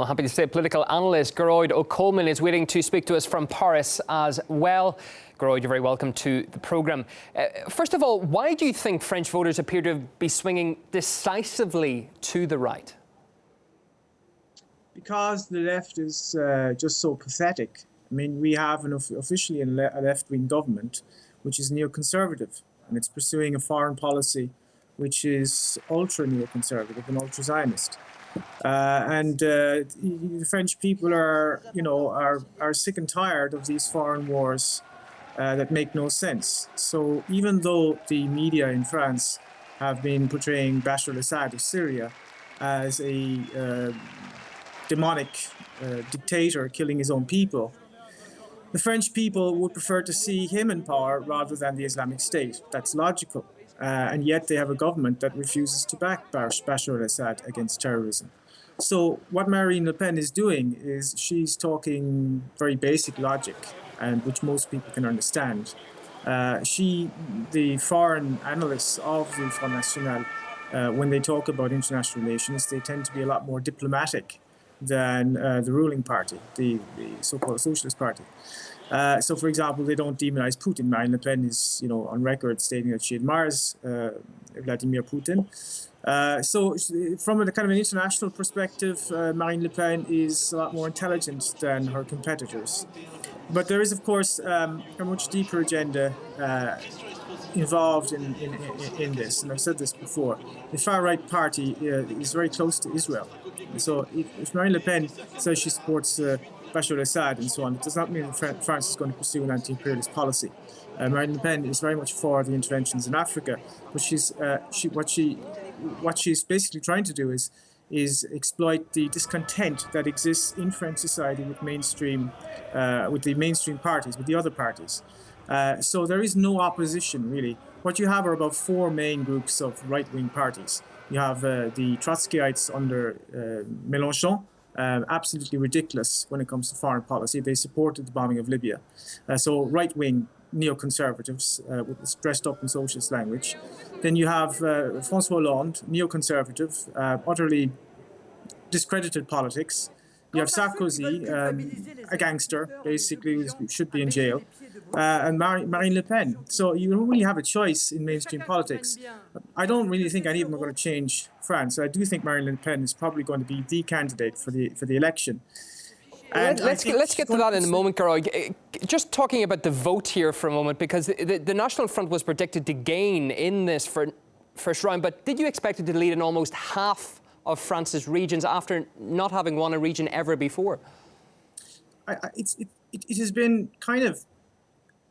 Well, happy to say political analyst Gearo O Colma is waiting to speak to us from Paris as well. Gearo, you're very welcome to the programme. First of all, why do you think French voters appear to be swinging decisively to the right? Because the left is just so pathetic. I mean, we have officially a left-wing government, which is neoconservative, and it's pursuing a foreign policy which is ultra-neoconservative and ultra-Zionist. The French people are sick and tired of these foreign wars that make no sense. So even though the media in France have been portraying Bashar al-Assad of Syria as a demonic dictator killing his own people, the French people would prefer to see him in power rather than the Islamic State. That's logical. And yet they have a government that refuses to back Bashar al-Assad against terrorism. So what Marine Le Pen is doing is she's talking very basic logic, and which most people can understand. The foreign analysts of the Front National, when they talk about international relations, they tend to be a lot more diplomatic than the ruling party, the so-called Socialist Party. So, for example, they don't demonize Putin. Marine Le Pen is, on record stating that she admires Vladimir Putin. So, from a kind of an international perspective, Marine Le Pen is a lot more intelligent than her competitors. But there is, of course, a much deeper agenda involved in this, and I've said this before. The far-right party is very close to Israel. So if Marine Le Pen says she supports Bashar al-Assad and so on, it does not mean that France is going to pursue an anti-imperialist policy. Marine Le Pen is very much for the interventions in Africa, but what she's basically trying to do is exploit the discontent that exists in French society with the mainstream parties, with the other parties. So there is no opposition, really. What you have are about four main groups of right-wing parties. You have the Trotskyites under Mélenchon, absolutely ridiculous when it comes to foreign policy. They supported the bombing of Libya. So right-wing neoconservatives dressed up in socialist language. Then you have François Hollande, neoconservative, utterly discredited politics. You have Sarkozy, a gangster, basically, who should be in jail, and Marine Le Pen. So you don't really have a choice in mainstream politics. I don't really think any of them are going to change France. I do think Marine Le Pen is probably going to be the candidate for the election. And let's get to that in a moment, Gearo. Just talking about the vote here for a moment, because the National Front was predicted to gain in this first round, but did you expect it to lead in almost half of France's regions after not having won a region ever before? It has been kind of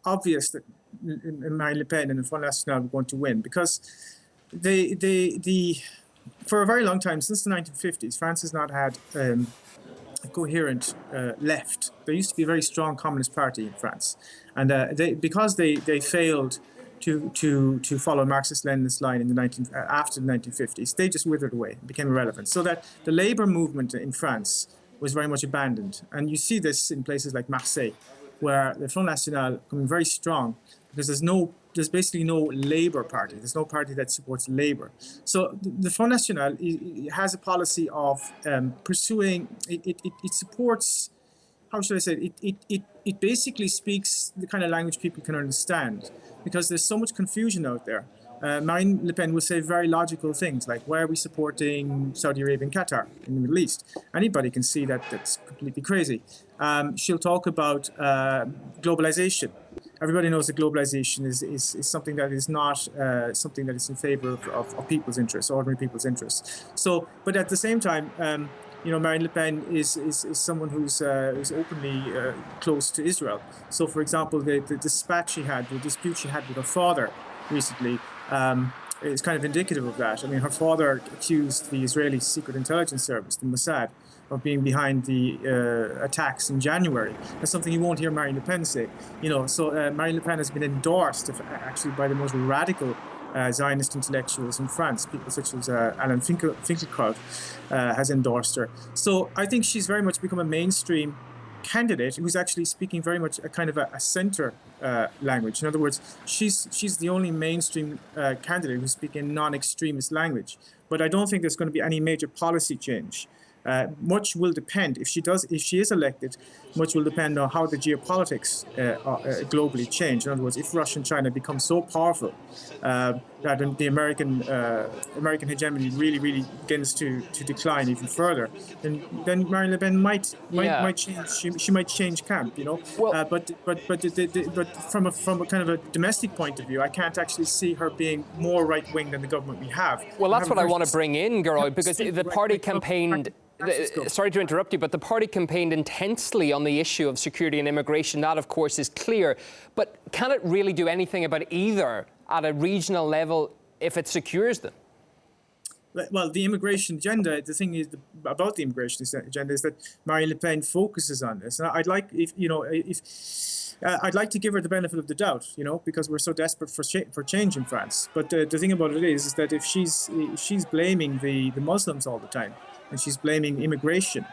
obvious that Marine Le Pen and the Front National were going to win, because for a very long time, since the 1950s, France has not had a coherent left. There used to be a very strong Communist Party in France, and because they failed to follow Marxist-Leninist line in after the 1950s, they just withered away, became irrelevant. So that the labor movement in France was very much abandoned. And you see this in places like Marseille, where the Front National coming very strong, because there's basically no labor party. There's no party that supports labor. So the Front National has a policy of pursuing, it supports, how should I say it? It basically speaks the kind of language people can understand, because there's so much confusion out there. Marine Le Pen will say very logical things like, why are we supporting Saudi Arabia and Qatar in the Middle East? Anybody can see that that's completely crazy. She'll talk about globalization. Everybody knows that globalization is something that is not something that is in favor of people's interests, ordinary people's interests. So, but at the same time, Marine Le Pen is someone who's openly close to Israel. So, for example, the dispute she had with her father recently is kind of indicative of that. I mean, her father accused the Israeli Secret Intelligence Service, the Mossad, of being behind the attacks in January. That's something you won't hear Marine Le Pen say. So Marine Le Pen has been endorsed actually by the most radical Zionist intellectuals in France. People such as Alain Finkielkraut has endorsed her. So I think she's very much become a mainstream candidate who's actually speaking very much a kind of a center language. In other words, she's the only mainstream candidate who's speaking non-extremist language. But I don't think there's going to be any major policy change. Much will depend if she is elected. Much will depend on how the geopolitics globally change. In other words, if Russia and China become so powerful that the American hegemony really begins to decline even further, then Marine Le Pen might change. She might change camp, Well, but from a kind of a domestic point of view, I can't actually see her being more right wing than the government we have. Well, that's what I want to bring in, Gearo, because the party right-wing campaigned. Sorry to interrupt you, but the party campaigned intensely on the issue of security and immigration. That, of course, is clear. But can it really do anything about either at a regional level if it secures them? Well, the immigration agenda, the thing is about the immigration agenda is that Marine Le Pen focuses on this. And I'd like, I'd like to give her the benefit of the doubt, because we're so desperate for change in France. But the thing about it is that if she's blaming the Muslims all the time, and she's blaming immigration,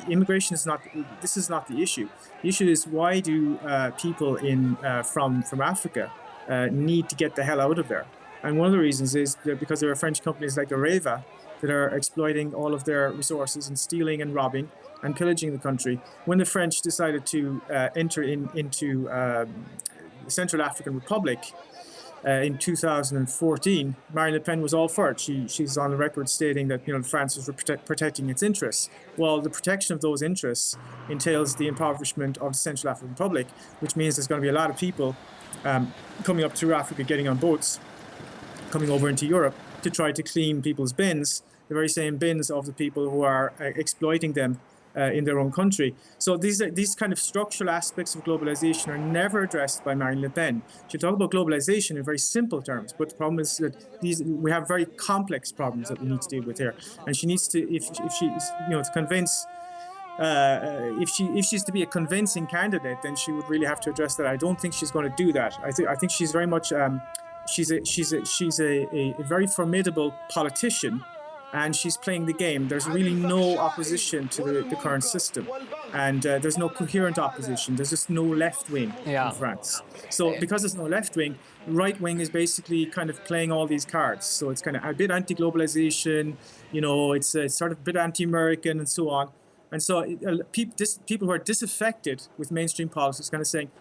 immigration is not. This is not the issue. The issue is why do people from Africa need to get the hell out of there? And one of the reasons is that because there are French companies like Areva that are exploiting all of their resources and stealing and robbing and pillaging the country. When the French decided to enter into the Central African Republic in 2014, Marine Le Pen was all for it. She's on the record stating that France was protecting its interests. Well, the protection of those interests entails the impoverishment of the Central African Republic, which means there's going to be a lot of people coming up through Africa, getting on boats, coming over into Europe to try to clean people's bins, the very same bins of the people who are exploiting them in their own country. So these kind of structural aspects of globalization are never addressed by Marine Le Pen. She'll talk about globalization in very simple terms, but the problem is that we have very complex problems that we need to deal with here. And she needs to, if she's, to convince, if she's to be a convincing candidate, then she would really have to address that. I don't think she's going to do that. I think she's very much she's a very formidable politician. And she's playing the game. There's really no opposition to the current system. And there's no coherent opposition. There's just no left wing in France. So because there's no left wing, right wing is basically kind of playing all these cards. So it's kind of a bit anti-globalization, it's sort of a bit anti-American and so on. And so people who are disaffected with mainstream politics kind of saying,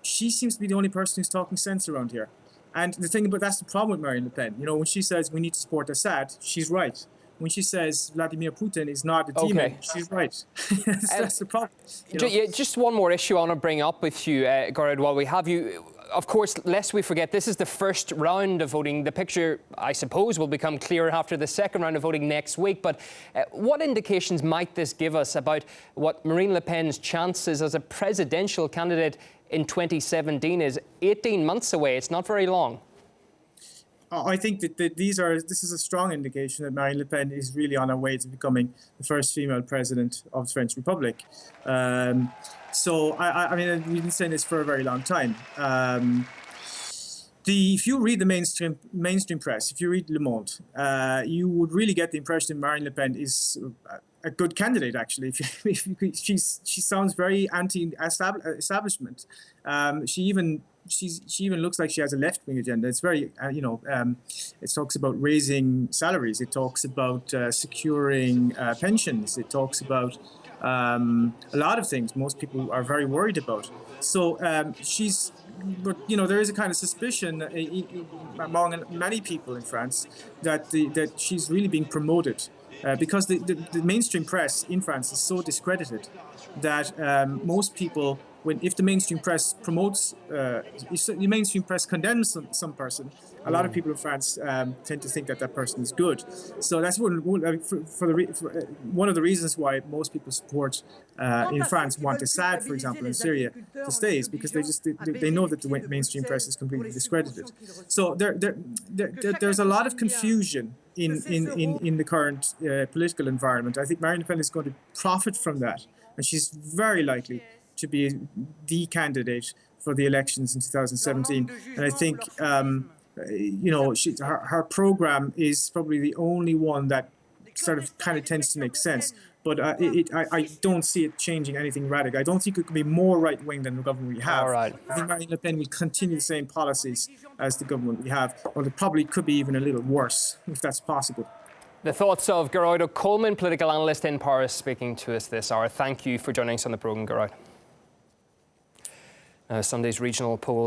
she seems to be the only person who's talking sense around here. And the thing about that's the problem with Marine Le Pen. When she says we need to support Assad, she's right. When she says Vladimir Putin is not a demon, she's right. That's the problem. Just one more issue I want to bring up with you, Gearo, while we have you. Of course, lest we forget, this is the first round of voting. The picture, I suppose, will become clearer after the second round of voting next week. But what indications might this give us about what Marine Le Pen's chances as a presidential candidate in 2017 is? 18 months away. It's not very long. I think that this is a strong indication that Marine Le Pen is really on her way to becoming the first female president of the French Republic. So I mean, we've been saying this for a very long time. If you read the mainstream press, if you read Le Monde, you would really get the impression that Marine Le Pen is a good candidate. Actually, she sounds very anti-establishment. She even looks like she has a left-wing agenda. It's very, it talks about raising salaries. It talks about securing pensions. It talks about a lot of things most people are very worried about. So but there is a kind of suspicion among many people in France that she's really being promoted because the mainstream press in France is so discredited that most people, if the mainstream press promotes, if the mainstream press condemns some person, a lot of people in France tend to think that person is good. So that's one of the reasons why most people support in France want Assad, for example, in Syria to stay, is because they know that the mainstream press is completely discredited. So there's a lot of confusion in the current political environment. I think Marine Le Pen is going to profit from that, and she's very likely to be the candidate for the elections in 2017. And I think, her program is probably the only one that sort of kind of tends to make sense. But I don't see it changing anything radical. I don't think it could be more right-wing than the government we have. All right. I think Marine Le Pen will continue the same policies as the government we have, or it probably could be even a little worse, if that's possible. The thoughts of Gearo Colma, political analyst in Paris, speaking to us this hour. Thank you for joining us on the programme, Gearo. Sunday's regional poll